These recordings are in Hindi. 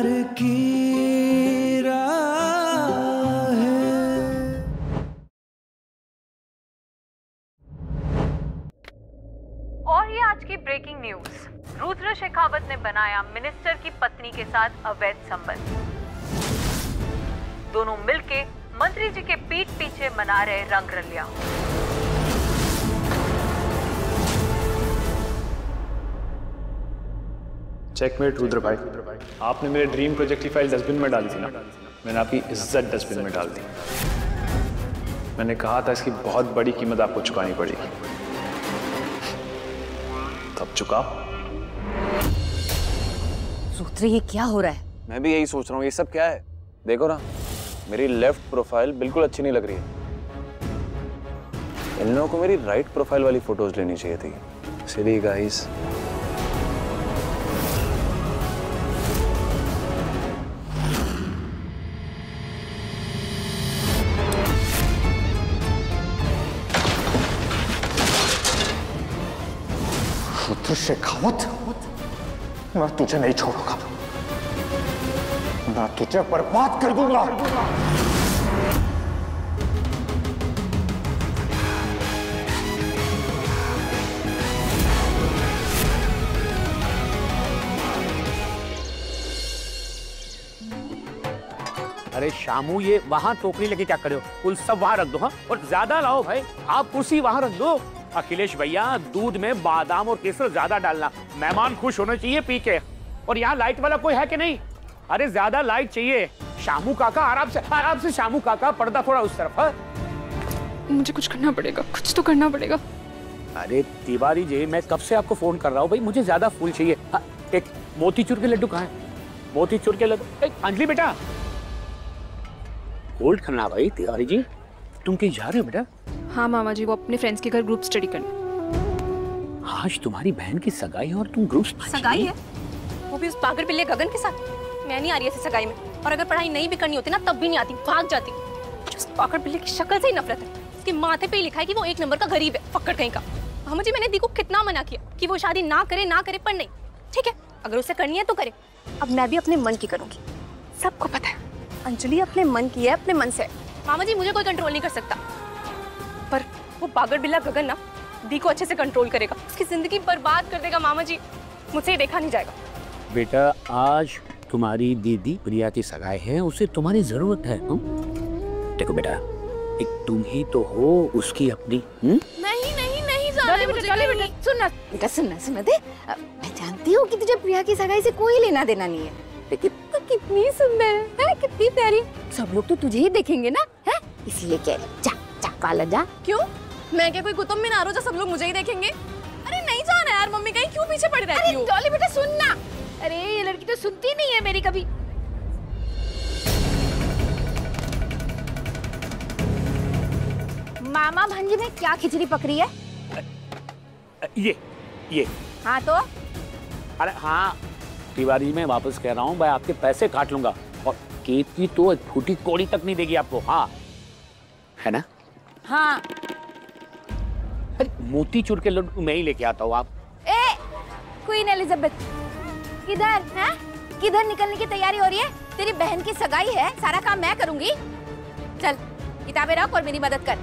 प्यार की राह है। और ये आज की ब्रेकिंग न्यूज, रुद्र शेखावत ने बनाया मिनिस्टर की पत्नी के साथ अवैध संबंध। दोनों मिलके मंत्री जी के पीठ पीछे मना रहे रंगरलिया। चेकमेट रुद्र भाई, आपने मेरे ड्रीम प्रोजेक्ट की फाइल डस्टबिन में डाली थी ना, मैंने आपकी इज्जत डस्टबिन में डाल दी। मैंने कहा था इसकी बहुत बड़ी कीमत आपको चुकानी पड़ेगी, तब चुका। रुद्र ये क्या हो रहा है? मैं भी यही सोच रहा हूँ, ये सब क्या है? देखो ना, मेरी लेफ्ट प्रोफाइल बिल्कुल अच्छी नहीं लग रही है। इन लोगों को मेरी राइट प्रोफाइल वाली फोटोज लेनी चाहिए थी। सिली गाइस। रुद्र शेखावत, मैं तुझे नहीं छोड़ूंगा, मैं तुझे बर्बाद कर दूंगा। अरे शामू, ये वहां टोकरी लेके क्या करे हो? फुल सब वहां रख दो। हाँ, और ज्यादा लाओ भाई, आप कुर्सी वहां रख दो। अखिलेश भैया, दूध में बादाम और केसर ज्यादा डालना, मेहमान खुश होने चाहिए पी के। और यहाँ लाइट वाला कोई है कि नहीं? अरे ज्यादा लाइट चाहिए। शामू काका, आराम से शामू काका, पर्दा थोड़ा उस तरफ। है मुझे कुछ करना पड़ेगा, कुछ तो करना पड़ेगा। अरे तिवारी जी, मैं कब से आपको फोन कर रहा हूँ भाई, मुझे ज्यादा फूल चाहिए। एक मोतीचूर के लड्डू कहाँ है? मोतीचूर के लड्डू। अंजलि बेटा, होल्ड करना भाई। तिवारी जी, तुम कहीं जा रहे हो बेटा? हाँ मामा जी, वो अपने फ्रेंड्स के घर ग्रुप स्टडी करने। आज तुम्हारी बहन की सगाई है और तुम ग्रुप सगाई है? वो भी उस पागल पिल्ले गगन के साथ? मैं नहीं आ रही ऐसी सगाई में। और अगर पढ़ाई नहीं भी करनी होती ना, तब भी नहीं आती, भाग जाती। उस पागल पिल्ले की शक्ल से ही नफरत है। उसके माथे पे ही लिखा है कि वो एक नंबर का गरीब है, फक्कड़ कहीं का। मामा जी, मैंने दी को कितना मना किया कि वो शादी ना करे, पर नहीं। ठीक है, अगर उसे करनी है तो करे। अब मैं भी अपने मन की करूंगी। सबको पता है अंजलि अपने मन की है, अपने मन से। मामा जी, मुझे कोई कंट्रोल नहीं कर सकता, पर वो पागल बिल्ला गगन ना दी को अच्छे से कंट्रोल करेगा। उसकी जिंदगी बर्बाद कर देगा। मामा जी, मुझसे ये देखा नहीं जाएगा। बेटा, आज तुम्हारी दीदी प्रिया की सगाई है, उसे तुम्हारी जरूरत है। देखो बेटा, एक तुम ही तो हो उसकी अपनी। नहीं जाना है मुझे। बेटा सुनना दे। मैं जानती हूँ कि तुझे प्रिया की सगाई से कोई लेना देना नहीं है, लेकिन तू कितनी सुंदर है, कितनी प्यारी। सब लोग तो तुझे ही देखेंगे ना, है? इसीलिए कह रही, जा पाला जा। क्यों? मैं क्या कोई कुतुब मीनार हूं जो सब लोग मुझे ही देखेंगे? अरे नहीं जाना यार, मम्मी कहीं क्यों पीछे पड़ी रहती हो? डॉली बेटा सुनना। अरे ये लड़की तो सुनती नहीं है मेरी कभी। मामा भांजी में क्या खिचड़ी पकड़ी है? ये हाँ तो? अरे हाँ तिवारी, मैं वापस कह रहा हूँ, मैं आपके पैसे काट लूंगा और केक की तो एक फूटी कौड़ी तक नहीं देगी आपको। हाँ है ना? हाँ। अरे मोतीचूर के लड्डू मैं ही लेके आता हूँ। आप क्वीन एलिजाबेथ किधर है? किधर निकलने की तैयारी हो रही है? तेरी बहन की सगाई है, सारा काम मैं करूंगी। चल किताबें रख और मेरी मदद कर।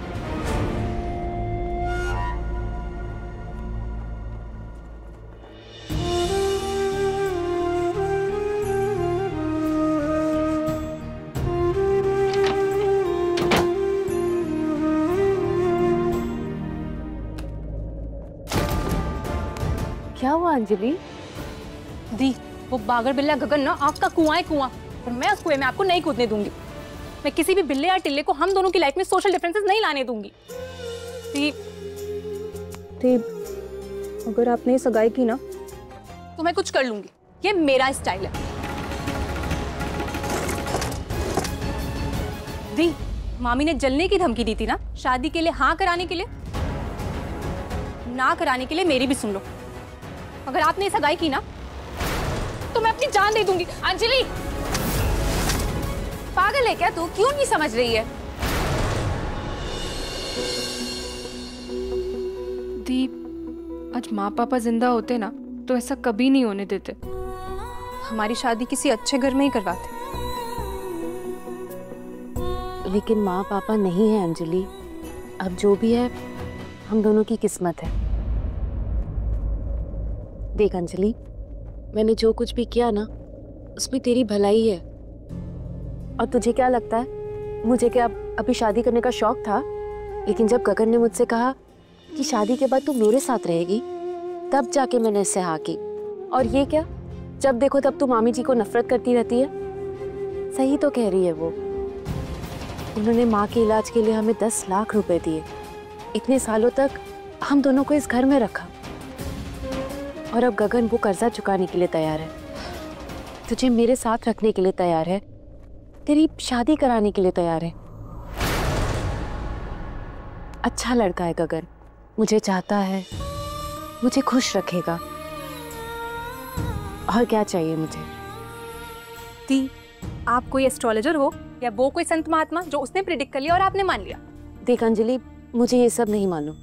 क्या हुआ अंजलि? दी, वो बागर बिल्ला गगन ना आग का कुआं है, कुआं। और मैं उस कुएं में आपको नहीं कूदने दूंगी। मैं किसी भी बिल्ले या टिल्ले को हम दोनों की लाइफ में सोशल डिफरेंसेस नहीं लाने दूंगी। दी, अगर आपने सगाई की ना तो मैं कुछ कर लूंगी। ये मेरा स्टाइल है। दी, मामी ने जलने की धमकी दी थी ना शादी के लिए हाँ कराने के लिए। ना कराने के लिए मेरी भी सुन लो। अगर आपने सगाई की ना तो मैं अपनी जान दे दूंगी। अंजलि, पागल है क्या तू? क्यों नहीं समझ रही है? दीप, आज माँ पापा जिंदा होते ना तो ऐसा कभी नहीं होने देते। हमारी शादी किसी अच्छे घर में ही करवाते। लेकिन माँ पापा नहीं है अंजलि। अब जो भी है हम दोनों की किस्मत है। देख अंजलि, मैंने जो कुछ भी किया ना उसमें तेरी भलाई है। और तुझे क्या लगता है मुझे क्या अभी शादी करने का शौक था? लेकिन जब गगन ने मुझसे कहा कि शादी के बाद तू मेरे साथ रहेगी, तब जाके मैंने इससे हाँ की। और ये क्या, जब देखो तब तू मामी जी को नफरत करती रहती है। सही तो कह रही है वो। उन्होंने माँ के इलाज के लिए हमें 10 लाख रुपए दिए। इतने सालों तक हम दोनों को इस घर में रखा, और अब गगन वो कर्जा चुकाने के लिए तैयार है, तुझे मेरे साथ रखने के लिए तैयार है, तेरी शादी कराने के लिए तैयार है। अच्छा लड़का है गगन, मुझे चाहता है, मुझे खुश रखेगा। और क्या चाहिए मुझे? दी, आप कोई एस्ट्रोलॉजर हो या वो कोई संत महात्मा जो उसने प्रिडिक्ट कर लिया और आपने मान लिया? देख अंजलि, मुझे ये सब नहीं मालूम।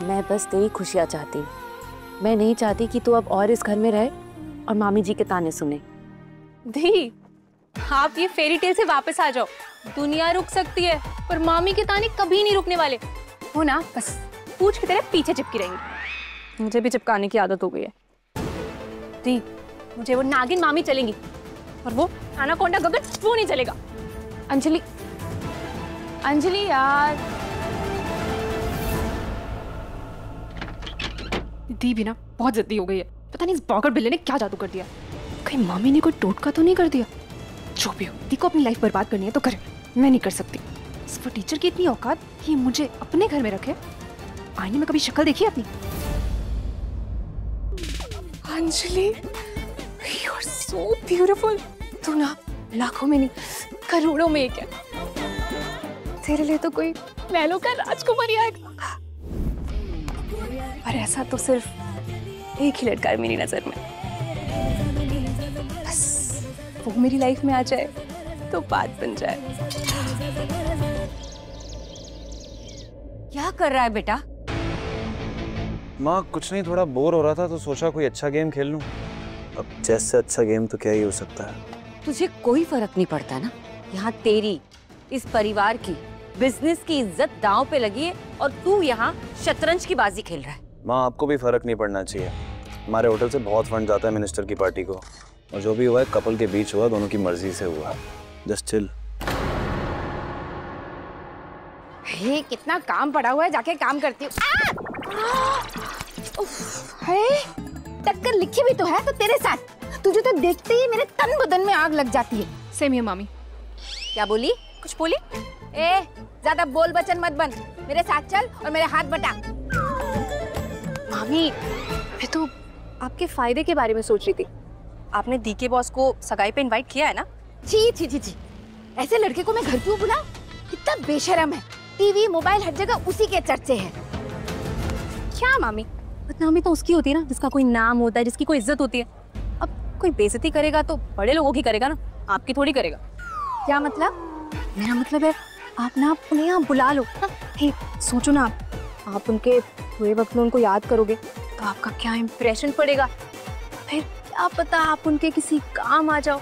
मैं बस तेरी खुशियाँ चाहती हूँ। मैं नहीं चाहती कि तू अब और इस घर में रहे और मामी जी के ताने सुने। दी, आप ये फेरी टेल से वापस आ जाओ। दुनिया रुक सकती है पर मामी के ताने कभी नहीं रुकने वाले। हो ना, बस पूछ की तरह पीछे चिपकी रहेंगी। मुझे भी चिपकाने की आदत हो गई है। दी, मुझे वो नागिन मामी चलेंगी और वो एनाकोंडा गगन वो नहीं चलेगा। अंजलि, अंजलि यार। दी भी ना बहुत जिद्दी हो गई है। पता नहीं इस बॉगर बिल्ले ने क्या जादू कर दिया। कहीं मामी ने कोई टोटका तो नहीं कर दिया? जो भी हो, दी को अपनी लाइफ बर्बाद करनी है तो करे, मैं नहीं कर सकती। इस वो टीचर की इतनी औकात कि मुझे अपने घर में रखे। आईने में कभी शक्ल देखी अपनी? Anjali, you are so beautiful. तू ना लाखों में नहीं करोड़ों में एक है। तेरे लिए तो कोई महलों का राजकुमारी आएगा। पर ऐसा तो सिर्फ एक ही लड़का है मेरी नजर में। बस वो मेरी लाइफ में आ जाए तो बात बन जाए। क्या कर रहा है बेटा? माँ कुछ नहीं, थोड़ा बोर हो रहा था तो सोचा कोई अच्छा गेम खेल लूं। अब चेस से अच्छा गेम तो क्या ही हो सकता है। तुझे कोई फर्क नहीं पड़ता ना? यहाँ तेरी, इस परिवार की, बिजनेस की इज्जत दांव पे लगी है और तू यहाँ शतरंज की बाजी खेल रहा है। माँ आपको भी फर्क नहीं पड़ना चाहिए। हमारे होटल से बहुत फंड जाता है मिनिस्टर की पार्टी को, और जो भी हुआ है कपल के बीच हुआ, दोनों की मर्जी से हुआ। Just chill. हे, कितना काम पड़ा हुआ है, जाके काम करती हूँ। टक्कर लिखी भी तो है तो तेरे साथ। तुझे तो देखते ही मेरे तन बदन में आग लग जाती है। सेम है मामी। क्या बोली? कुछ बोली? ए, ज्यादा बोल बचन मत बन। मेरे साथ चल और मेरे हाथ बटा। मामी, मैं तो आपके फायदे के बारे में सोच रही थी। आपने दी के बॉस को सगाई पे इनवाइट किया है ना? छी छी छी छी, ऐसे लड़के को मैं घर क्यों बुलाऊं? कितना बेशर्म है। टीवी मोबाइल हर जगह उसी के चर्चे हैं। क्या मामी, बदनामी तो उसकी होती है ना जिसका कोई नाम होता है, जिसकी कोई इज्जत होती है। अब कोई बेइज्जती करेगा तो बड़े लोगों की करेगा ना, आपकी थोड़ी करेगा। क्या मतलब? मेरा मतलब है आप ना उन्हें यहाँ बुला लो। हे, सोचो ना, आप उनके बुरे वक्त में उनको याद करोगे तो आपका क्या इम्प्रेशन पड़ेगा। फिर क्या पता आप उनके किसी काम आ जाओ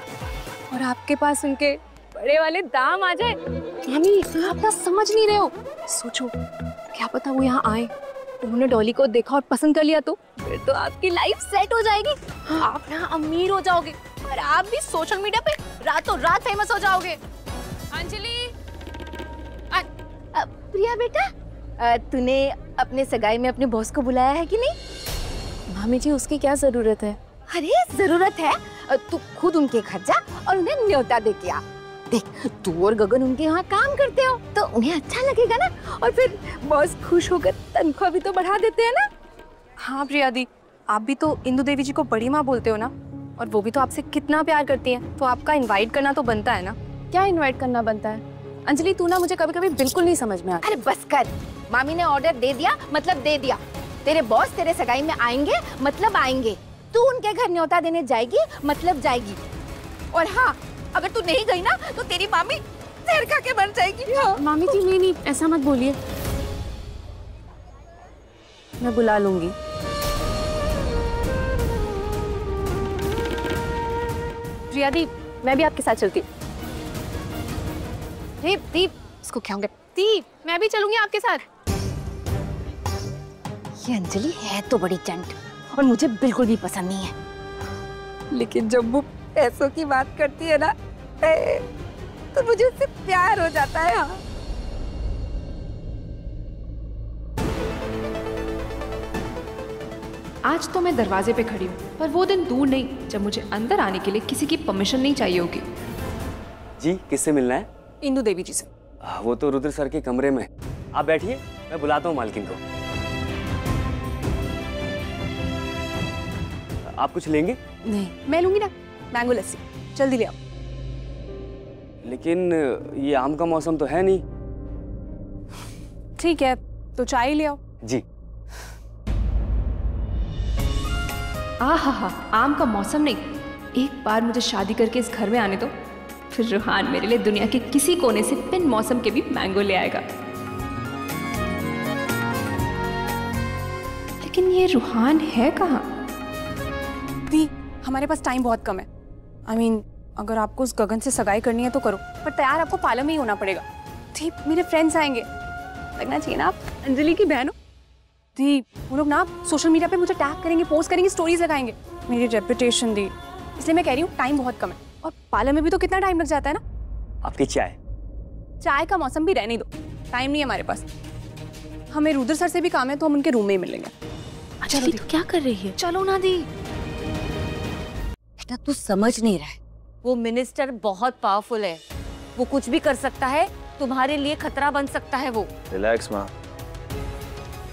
और आपके पास उनके बड़े वाले दाम आ जाए। मामी, आप ना समझ नहीं रहे हो। सोचो, क्या पता वो यहाँ आए, उन्होंने डॉली को देखा और पसंद कर लिया तो फिर तो आपकी लाइफ सेट हो जाएगी। आप ना अमीर हो जाओगे और आप भी सोशल मीडिया पे रातों रात फेमस हो जाओगे। अंजलि, प्रिया बेटा, तूने अपने सगाई में अपने बॉस को बुलाया है कि नहीं? मामी जी, उसकी क्या जरूरत है? अरे जरूरत है, तू खुद उनके घर जा और उन्हें न्योता दे के आ। देख, तू और गगन उनके यहाँ काम करते हो तो उन्हें अच्छा लगेगा ना, और फिर बॉस खुश होकर तनख्वाह भी तो बढ़ा देते हैं ना। हाँ प्रिया दी, आप भी तो इंदु देवी जी को बड़ी माँ बोलते हो ना, और वो भी तो आपसे कितना प्यार करती हैं, तो आपका इनवाइट करना तो बनता है ना। क्या इनवाइट करना बनता है? अंजलि, तू ना मुझे कभी कभी बिल्कुल नहीं समझ में आता। अरे बस कर, मामी ने ऑर्डर दे दिया मतलब दे दिया। तेरे बॉस तेरे सगाई में आएंगे मतलब आएंगे, तू उनके घर न्योता देने जाएगी मतलब जाएगी। और हाँ, अगर तू नहीं गई ना तो तेरी मामी जहर खा के मर जाएगी। हाँ। मामी जी, नहीं, ऐसा मत बोलिए, मैं बुला लूंगी। प्रिया दी, मैं भी आपके साथ चलती हूँ। दीप, इसको क्या हो गया? दीप, मैं भी चलूंगी आपके साथ। ये अंजलि है तो बड़ी चंट और मुझे बिल्कुल भी पसंद नहीं है, लेकिन जब वो पैसों की बात करती है ना तो मुझे उससे प्यार हो जाता है। हाँ। आज तो मैं दरवाजे पे खड़ी हूँ, पर वो दिन दूर नहीं जब मुझे अंदर आने के लिए किसी की परमिशन नहीं चाहिए होगी। जी, किससे मिलना है? इंदु देवी जी से। वो तो रुद्र सर के कमरे में। आप बैठिए, मैं बुलाता हूँ मालकिन को। आप कुछ लेंगे? नहीं, मैं लूंगी ना, मैंगो लस्सी। जल्दी ले आओ। लेकिन ये आम का मौसम तो है नहीं। ठीक है, तो चाय ले आओ। जी। आहा, आम का मौसम नहीं, एक बार मुझे शादी करके इस घर में आने दो, फिर रूहान मेरे लिए दुनिया के किसी कोने से बिन मौसम के भी मैंगो ले आएगा। लेकिन ये रूहान है कहाँ? दी, हमारे पास टाइम बहुत कम है। I mean, अगर आपको उस गगन से सगाई करनी है तो करो, पर तैयार आपको पार्लर में ही होना पड़ेगा। दी, मेरे फ्रेंड्स आएंगे, लगना चाहिए ना आप अंजलि की बहन हो। दी, वो लोग ना सोशल मीडिया पे मुझे टैग करेंगे, पोस्ट करेंगे, स्टोरीज लगाएंगे, मेरी रेपुटेशन दी। इसलिए मैं कह रही हूँ टाइम बहुत कम है, और पार्लर में भी तो कितना टाइम लग जाता है ना। आपकी चाय? चाय का मौसम भी रहने दो, टाइम नहीं है हमारे पास। हमें रुद्र सर से भी काम है, तो हम उनके रूम में ही मिलेंगे। अंजलि तो क्या कर रही है? चलो ना दी। बेटा तू समझ नहीं रहा है, वो मिनिस्टर बहुत पावरफुल है, वो कुछ भी कर सकता है, तुम्हारे लिए खतरा बन सकता है। वो रिलैक्स माँ,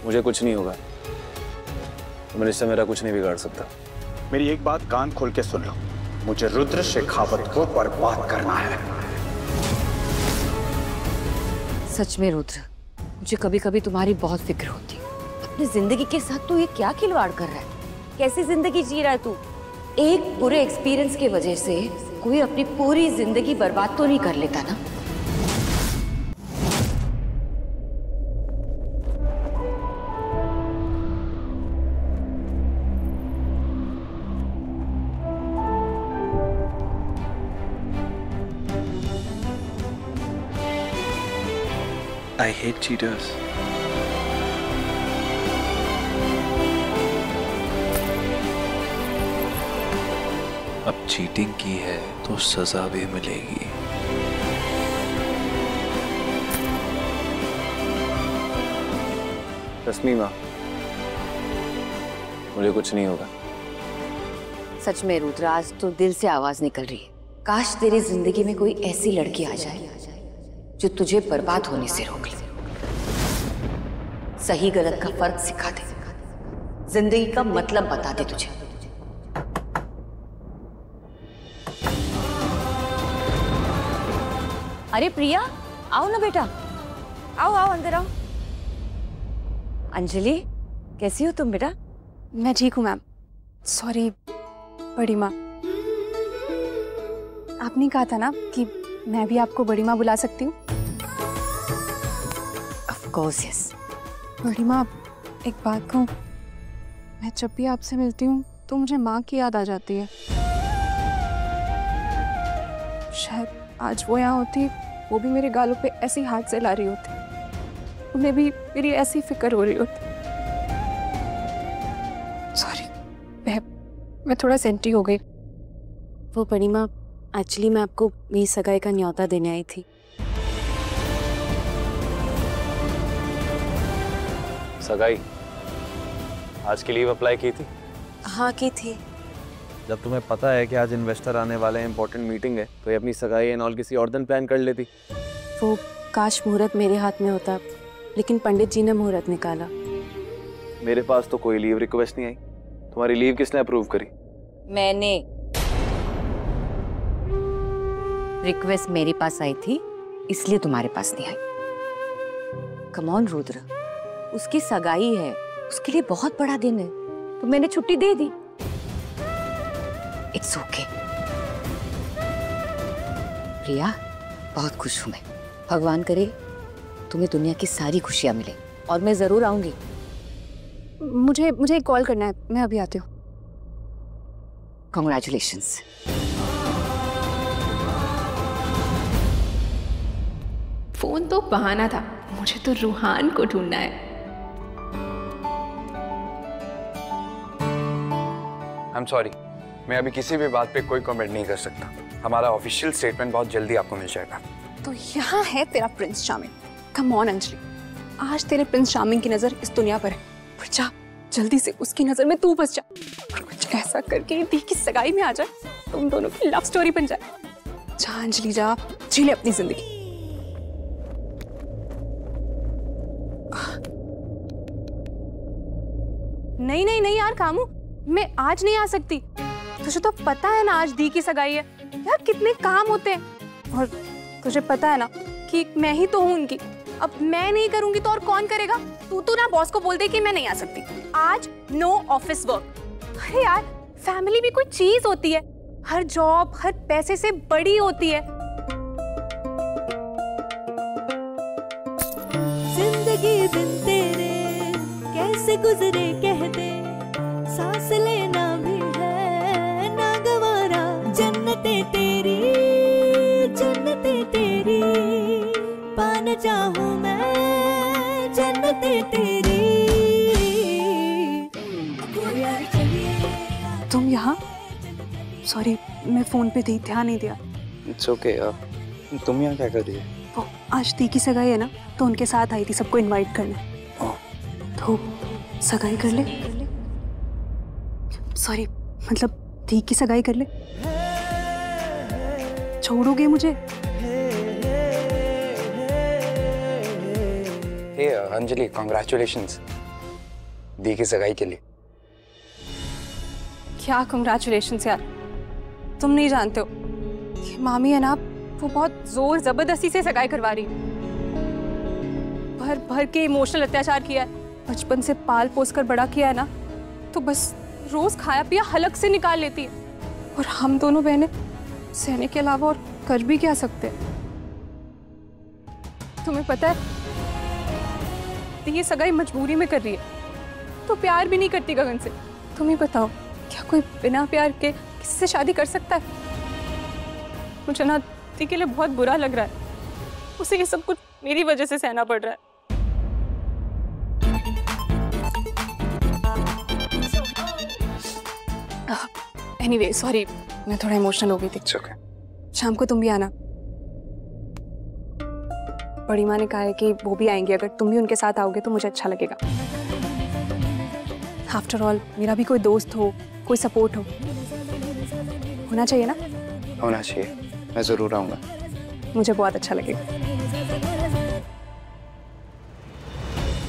मुझे कुछ नहीं होगा, मिनिस्टर मेरा कुछ नहीं बिगाड़ सकता। मेरी एक बात कान खोल के सुन लो, मुझे रुद्र शेखावत को बर्बाद करना है। सच में रुद्र, मुझे कभी कभी तुम्हारी बहुत फिक्र होती है। अपनी जिंदगी के साथ तू ये क्या खिलवाड़ कर रहा है? कैसी जिंदगी जी रहा है तू? एक बुरे एक्सपीरियंस की वजह से कोई अपनी पूरी जिंदगी बर्बाद तो नहीं कर लेता ना। I hate cheaters. अब चीटिंग की है तो सजा भी मिलेगी। रश्मि माँ, मुझे कुछ नहीं होगा। सच में रुद्र, आज तो दिल से आवाज निकल रही है। काश तेरी जिंदगी में कोई ऐसी लड़की आ जाए जो तुझे बर्बाद होने से रोक ले, सही गलत का फर्क सिखा दे, जिंदगी का मतलब बता दे तुझे। अरे प्रिया, आओ ना बेटा, आओ आओ अंदर आओ। अंजलि, कैसी हो तुम बेटा? मैं ठीक हूँ मैम। सॉरी बड़ी माँ, आपने कहा था ना कि मैं भी आपको बड़ी माँ बुला सकती हूँ। Of course yes. बड़ी माँ, एक बात कहूँ, मैं जब भी आपसे मिलती हूँ तो मुझे माँ की याद आ जाती है। शायद आज वो यहाँ होती, वो भी मेरे गालों पे ऐसे ही हाथ से ला रही होती, उन्हें भी मेरी ऐसी फिक्र हो रही होती। सॉरी, मैं थोड़ा सेंटी हो गई। वो बड़ी माँ, एक्चुअली मैं आपको मेरी सगाई का न्योता देने आई थी। सगाई? आज की लीव अप्लाई की थी? हाँ की थी। जब तुम्हें पता है कि आज इन्वेस्टर आने वाले हैं, इंपॉर्टेंट मीटिंग है, तो ये अपनी सगाई एंड ऑल किसी और दिन प्लान कर लेती। वो काश मुहूर्त मेरे हाथ में होता, लेकिन पंडित जी ने मुहूर्त निकाला। मेरे पास तो कोई लीव रिक्वेस्ट नहीं आई। तुम्हारी लीव किसने अप्रूव करी? मैंने। रिक्वेस्ट मेरे पास आई थी, इसलिए तुम्हारे पास नहीं आई। कम ऑन रुद्र, उसकी सगाई है, उसके लिए बहुत बड़ा दिन है, तो मैंने छुट्टी दे दी। It's okay. प्रिया, बहुत खुश हूं मैं। भगवान करे तुम्हें दुनिया की सारी खुशियां मिले, और मैं जरूर आऊंगी। मुझे एक कॉल करना है, मैं अभी आती हूँ। कॉन्ग्रेचुलेशंस। फोन तो बहाना था, मुझे तो रूहान को ढूंढना है। आई एम सॉरी, मैं अभी किसी भी बात पे कोई कमेंट नहीं कर सकता। हमारा ऑफिशियल स्टेटमेंट बहुत जल्दी आपको मिल जाएगा। तो यहाँ है तेरा Prince charming. Come on Anjali, आज तेरे प्रिंस चार्मिंग की नजर इस दुनिया पर है, पर जा जल्दी से उसकी नजर में तू बस जा और कुछ ऐसा करके दी की सगाई में आ जाए, तुम दोनों की लव स्टोरी बन जाए। जा अंजलि जा, जी ले अपनी जिंदगी। नहीं नहीं नहीं यार कामू, मैं आज नहीं आ सकती। तुझे तो पता है ना आज दी की सगाई है यार, कितने काम होते हैं। और तुझे पता है ना कि मैं ही तो हूँ उनकी। अब मैं नहीं करूंगी तो और कौन करेगा? तू ना बॉस को बोल दे कि मैं नहीं आ सकती आज। No office work. अरे यार फैमिली भी कोई चीज होती है, हर जॉब हर पैसे से बड़ी होती है। जिंदगी बिन तेरे कैसे गुजरे कह दे, सांस लेना भी है ना गवारा। जन्नते तेरी पाना चाहूं मैं, जन्नते तेरी। तुम यहाँ? सॉरी मैं फोन पे थी, ध्यान नहीं दिया। It's okay. तुम यहाँ क्या कर रही है? वो आज दी की सगाई है ना, तो उनके साथ आई थी सबको इनवाइट करने। तो सगाई कर ले। सॉरी मतलब दी की सगाई कर ले। छोड़ोगे मुझे? हे अंजलि, कांग्रेचुलेशंस दी की सगाई के लिए। क्या कांग्रेचुलेशंस यार, तुम नहीं जानते हो कि मामी है ना, वो बहुत जोर जबरदस्ती से सगाई करवा रही है। भर भर के इमोशनल अत्याचार किया है, बचपन से पाल पोस कर बड़ा किया है ना, तो बस रोज खाया पिया हलक से निकाल लेती है। और हम दोनों बहनें सहने के अलावा और कर भी क्या सकते हैं? तुम्हें पता है ये सगाई मजबूरी में कर रही है, तो प्यार भी नहीं करती गगन से। तुम ही बताओ, क्या कोई बिना प्यार के किसी से शादी कर सकता है? मुझे ना दी के लिए बहुत बुरा लग रहा है, उसे ये सब कुछ मेरी वजह से सहना पड़ रहा है। एनीवे सॉरी, मैं थोड़ा इमोशनल हो गई थी। okay. शाम को तुम भी आना। बड़ी माँ ने कहा है कि वो भी आएंगे, अगर तुम भी उनके साथ आओगे तो मुझे अच्छा लगेगा। आफ्टर ऑल मेरा भी कोई दोस्त हो, कोई सपोर्ट हो, होना चाहिए ना? होना चाहिए, मैं जरूर आऊंगा। मुझे बहुत अच्छा लगेगा।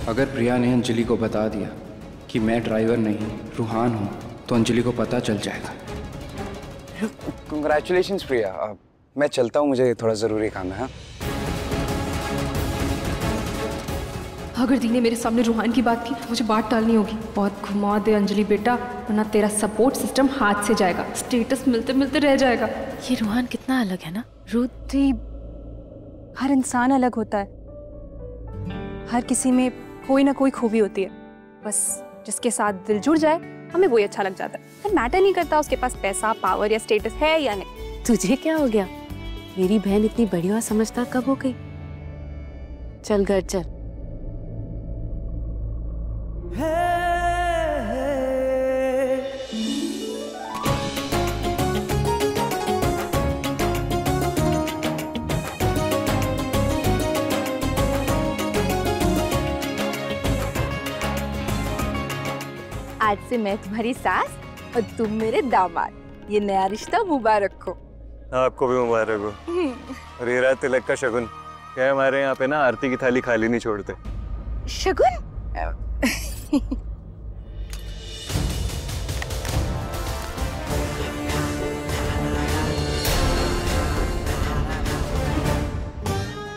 अगर प्रिया ने अंजलि को बता दिया कि मैं ड्राइवर नहीं रूहान हूँ, तो अंजलि को पता चल जाएगा। कंग्रेचुलेशंस प्रिया, मैं चलता हूँ, मुझे थोड़ा जरूरी काम है। अगर दी ने मेरे सामने रूहान की बात की, मुझे बात टालनी होगी। बहुत घुमा दे अंजलि बेटा, वरना तेरा सपोर्ट सिस्टम हाथ से जाएगा, स्टेटस मिलते मिलते रह जाएगा। ये रूहान कितना अलग है ना। रुद्री, हर इंसान अलग होता है, हर किसी में कोई ना कोई खूबी होती है। बस जिसके साथ दिल जुड़ जाए हमें वही अच्छा लग जाता है। फिर मैटर नहीं करता उसके पास पैसा पावर या स्टेटस है या नहीं। तुझे क्या हो गया? मेरी बहन इतनी बड़ी और समझदार कब हो गई? चल घर चल। आज से मैं तुम्हारी सास और तुम मेरे दामाद। ये नया रिश्ता मुबारक हो। आपको भी मुबारक हो। और ये रहा तिलक का शगुन। क्या है, हमारे यहाँ पे ना आरती की थाली खाली नहीं छोड़ते। शगुन?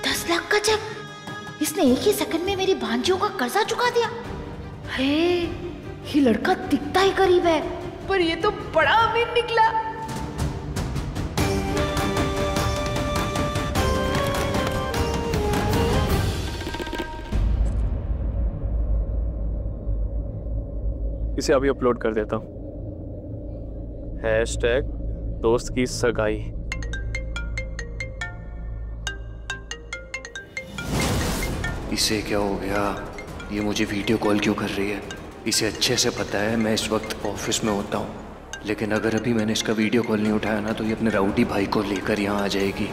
10 लाख का चेक। इसने एक ही सेकंड में मेरी भांजियों का कर्जा चुका दिया। हे, ये लड़का दिखता ही गरीब है, पर ये तो बड़ा अमीर निकला। इसे अभी अपलोड कर देता हूँ। #दोस्त की सगाई। इसे क्या हो गया? ये मुझे वीडियो कॉल क्यों कर रही है? इसे अच्छे से पता है मैं इस वक्त ऑफिस में होता हूँ, लेकिन अगर अभी मैंने इसका वीडियो कॉल नहीं उठाया ना तो ये अपने राउडी भाई को लेकर यहाँ आ जाएगी।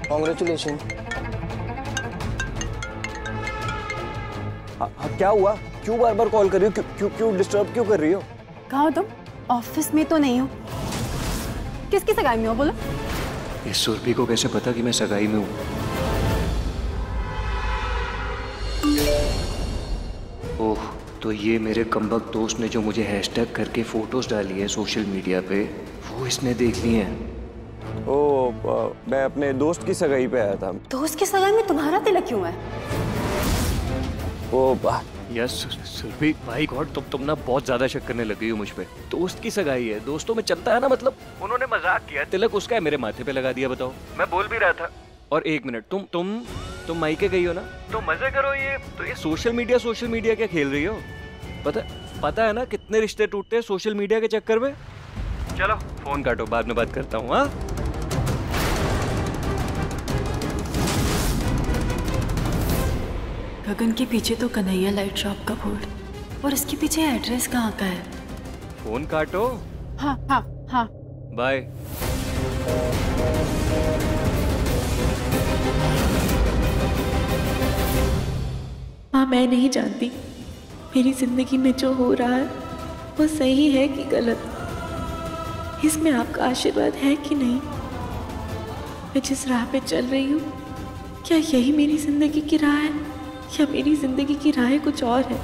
कॉन्ग्रेचुलेशन। क्या हुआ? क्यों बार बार कॉल कर रही हो? क्यों डिस्टर्ब क्यों कर रही हो? कहाँ हो तुम? ऑफिस में तो नहीं हो। किसकी सगाई में हो बोलो? इस सुरभि को कैसे पता कि मैं सगाई में हूँ? ओह, तो ये मेरे कमबख्त दोस्त ने जो मुझे हैशटैग करके फोटोज डाली है सोशल मीडिया पे, वो इसने देख ली हैं। ओह, मैं अपने दोस्त की सगाई पे आया था। दोस्त की सगाई में तुम्हारा तिलक क्यों है? ओह यस सुरभि, भाई गॉड तुम ना बहुत ज्यादा शक करने लगी हो मुझ पे। दोस्त की सगाई है, दोस्तों में चलता है ना, मतलब उन्होंने मजाक किया, तिलक उसका है मेरे माथे पे लगा दिया। बताओ, मैं बोल भी रहा था। और एक मिनट, तुम मायके गई हो ना, तो मजे करो। ये सोशल मीडिया क्या खेल रही हो? पता है ना कितने रिश्ते टूटते हैं सोशल मीडिया के चक्कर में। चलो फोन काटो, बाद में बात करता हूँ। हाँ, गगन के पीछे तो कन्हैया लाइट शॉप का बोर्ड, और इसके पीछे एड्रेस कहाँ का है? फोन काटो। हाँ हाँ हाँ, बाय। माँ, मैं नहीं जानती मेरी जिंदगी में जो हो रहा है वो सही है कि गलत। इसमें आपका आशीर्वाद है कि नहीं? मैं जिस राह पे चल रही हूँ, क्या यही मेरी जिंदगी की राह है या मेरी जिंदगी की राह कुछ और है?